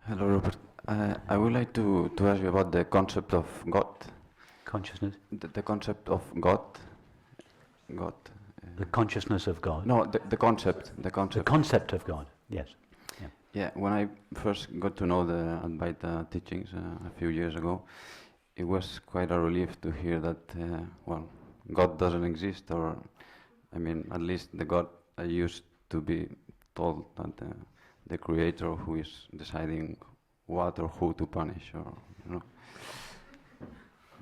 Hello, Rupert. I would like to ask you about the concept of God. Consciousness? The concept of God. God. The consciousness of God? No, the concept. The concept. The concept of God, yes. Yeah, when I first got to know the Advaita teachings a few years ago, it was quite a relief to hear that, God doesn't exist, or, I mean, at least the God I used to be told that the creator who is deciding what or who to punish, or, you know.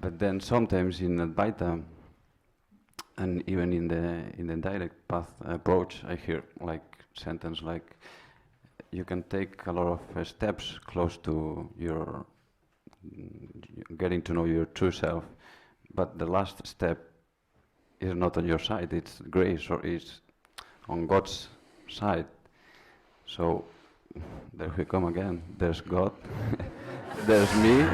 But then sometimes in Advaita, and even in the direct path approach, I hear like sentence like, you can take a lot of steps close to your getting to know your true self, but the last step is not on your side, it's grace, or it's on God's side. So there we come again, there's God, there's me,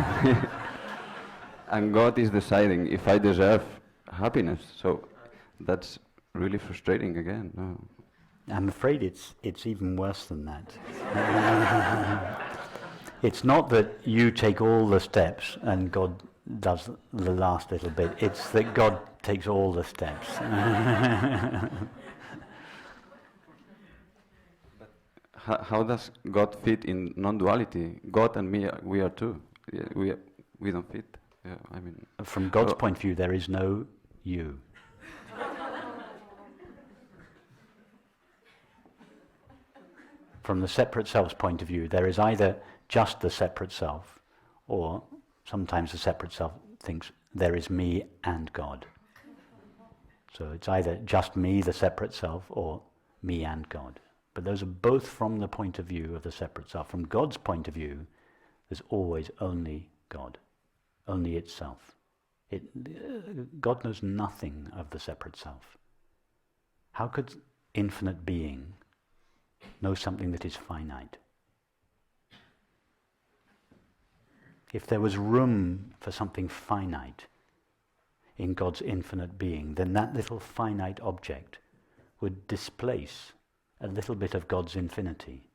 and God is deciding if I deserve happiness. So that's really frustrating again. No. I'm afraid it's even worse than that. It's not that you take all the steps and God does the last little bit. It's that God takes all the steps. How does God fit in non-duality? God and me, we are two. Yeah, we don't fit. Yeah, I mean, from God's point of view, there is no you. From the separate self's point of view, there is either just the separate self, or sometimes the separate self thinks there is me and God. So it's either just me, the separate self, or me and God. But those are both from the point of view of the separate self. From God's point of view, there's always only God, only itself. God knows nothing of the separate self. How could infinite being know something that is finite? If there was room for something finite in God's infinite being, then that little finite object would displace a little bit of God's infinity,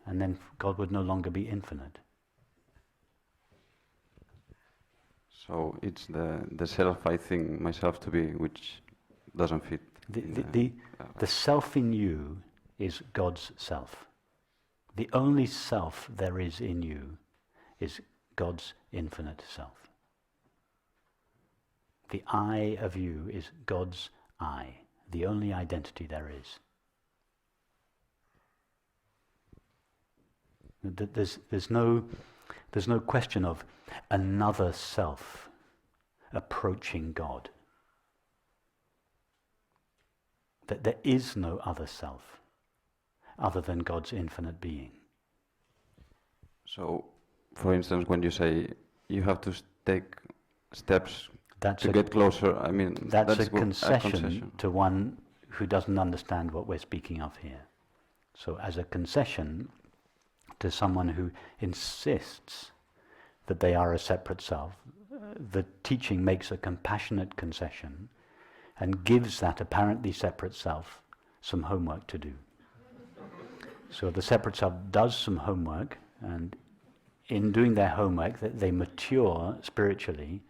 and then God would no longer be infinite. So it's the self I think myself to be, which doesn't fit. The self in you is God's self. The only self there is in you is God's infinite self. The I of you is God's I, the only identity there is. There's no question of another self approaching God. That there is no other self other than God's infinite being. So, for instance, when you say you have to take steps to get closer, I mean, that's a concession to one who doesn't understand what we're speaking of here. So as a concession to someone who insists that they are a separate self, the teaching makes a compassionate concession and gives that apparently separate self some homework to do. So the separate self does some homework, and in doing their homework they mature spiritually,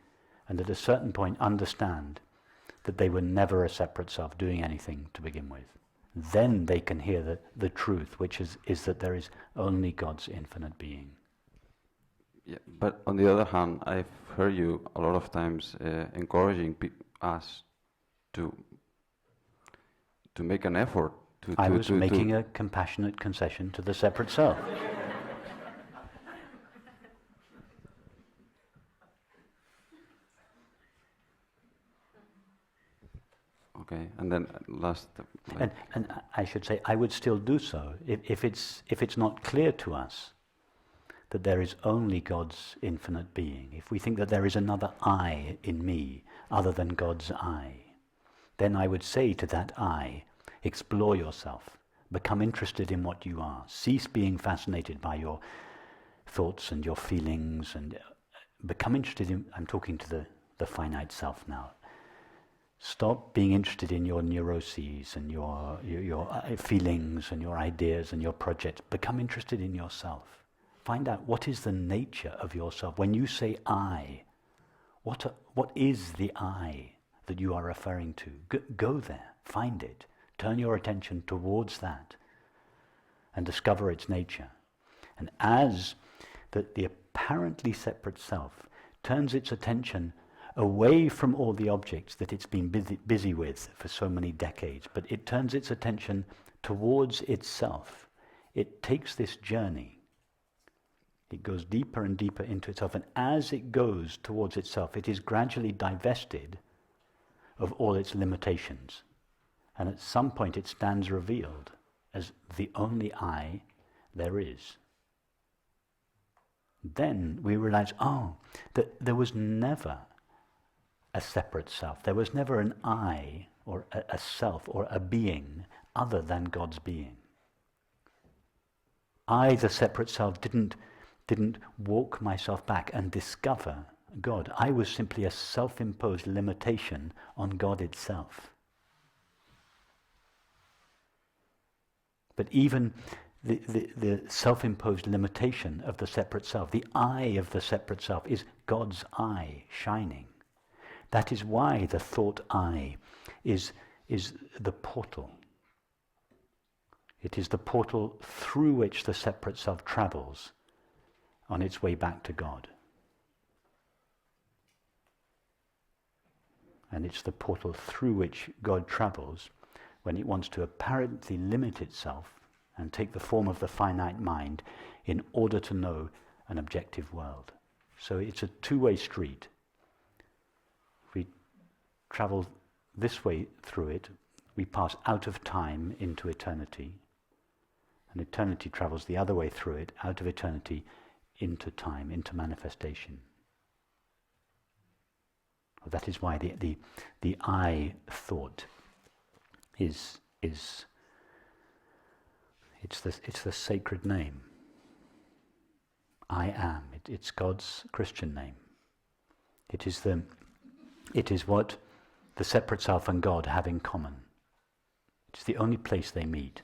and at a certain point understand that they were never a separate self doing anything to begin with. Then they can hear the truth, which is that there is only God's infinite being. Yeah, but on the other hand, I've heard you a lot of times encouraging us to make an effort. I was making a compassionate concession to the separate self. Okay, and then last. And I should say, I would still do so if it's not clear to us that there is only God's infinite being. If we think that there is another I in me other than God's I, then I would say to that I, explore yourself, become interested in what you are, cease being fascinated by your thoughts and your feelings, and become interested in, I'm talking to the finite self now. Stop being interested in your neuroses and your feelings and your ideas and your projects. Become interested in yourself. Find out what is the nature of yourself. When you say I, what is the I that you are referring to? Go there, find it, turn your attention towards that and discover its nature. And as the apparently separate self turns its attention away from all the objects that it's been busy with for so many decades, but it turns its attention towards itself, it takes this journey. It goes deeper and deeper into itself, and as it goes towards itself, it is gradually divested of all its limitations. And at some point it stands revealed as the only I there is. Then we realize, that there was never a separate self. There was never an I, or a self, or a being other than God's being. I, the separate self, didn't walk myself back and discover God. I was simply a self-imposed limitation on God itself. But even the self-imposed limitation of the separate self, the I of the separate self, is God's eye shining. That is why the thought I is the portal. It is the portal through which the separate self travels on its way back to God. And it's the portal through which God travels when it wants to apparently limit itself and take the form of the finite mind in order to know an objective world. So it's a two-way street. If we travel this way through it, we pass out of time into eternity. And eternity travels the other way through it, out of eternity into time, into manifestation. That is why the I thought is it's the sacred name. I am. It's God's Christian name. It is what the separate self and God have in common. It's the only place they meet.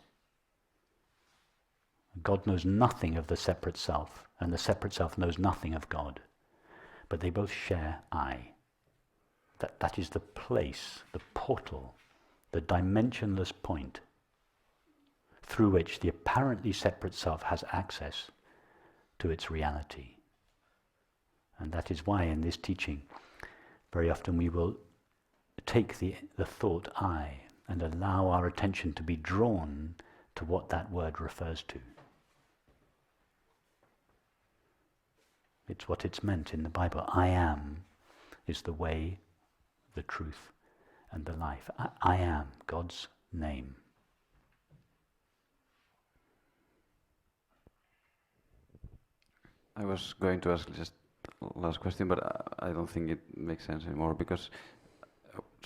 God knows nothing of the separate self, and the separate self knows nothing of God. But they both share I. That is the place, the portal, the dimensionless point through which the apparently separate self has access to its reality. And that is why in this teaching, very often we will take the thought I and allow our attention to be drawn to what that word refers to. It's what it's meant in the Bible. I am is the way, the truth, and the life. I am God's name. I was going to ask just last question, but I don't think it makes sense anymore, because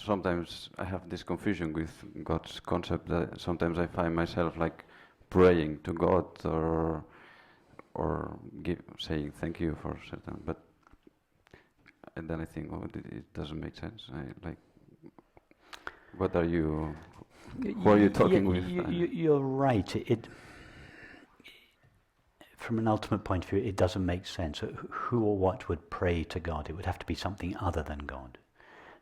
sometimes I have this confusion with God's concept that sometimes I find myself like praying to God or saying thank you for certain, but and then I think, it doesn't make sense. What are you? Who are you talking with? You're right. From an ultimate point of view, it doesn't make sense. Who or what would pray to God? It would have to be something other than God.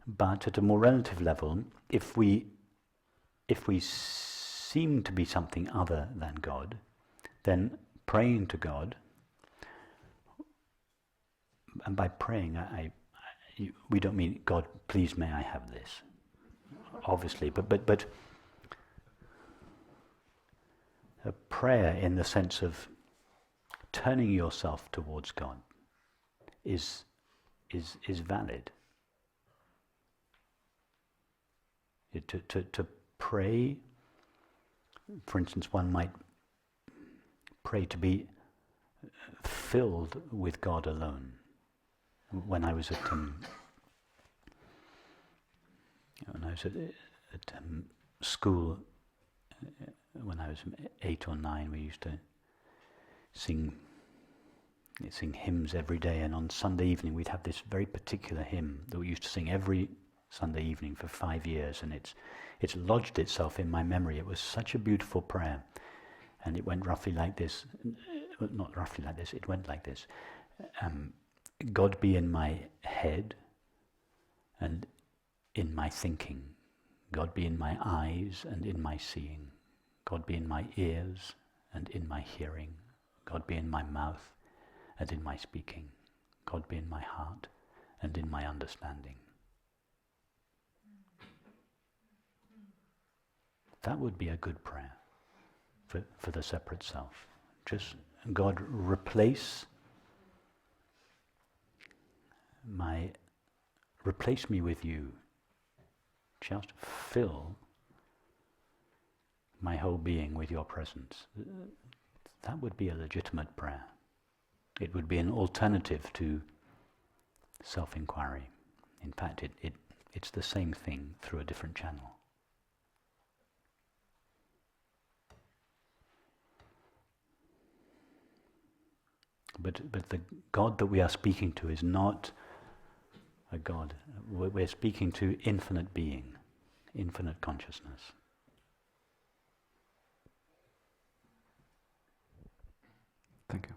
But at a more relative level, if we seem to be something other than God, then praying to God, and by praying, we don't mean, God, please may I have this, obviously, but a prayer in the sense of turning yourself towards God is valid. To pray, for instance, one might pray to be filled with God alone. When I was at school, when I was 8 or 9, we used to sing hymns every day, and on Sunday evening we'd have this very particular hymn that we used to sing every Sunday evening for 5 years, and it's lodged itself in my memory. It was such a beautiful prayer, and it went roughly like this: not roughly like this, it went like this. God be in my head and in my thinking. God be in my eyes and in my seeing. God be in my ears and in my hearing. God be in my mouth and in my speaking. God be in my heart and in my understanding. That would be a good prayer for the separate self. Just, God, replace me with you. Just fill my whole being with your presence. That would be a legitimate prayer. It would be an alternative to self-inquiry. In fact, it's the same thing through a different channel. But the God that we are speaking to is not a God. We're speaking to infinite being, infinite consciousness. Thank you.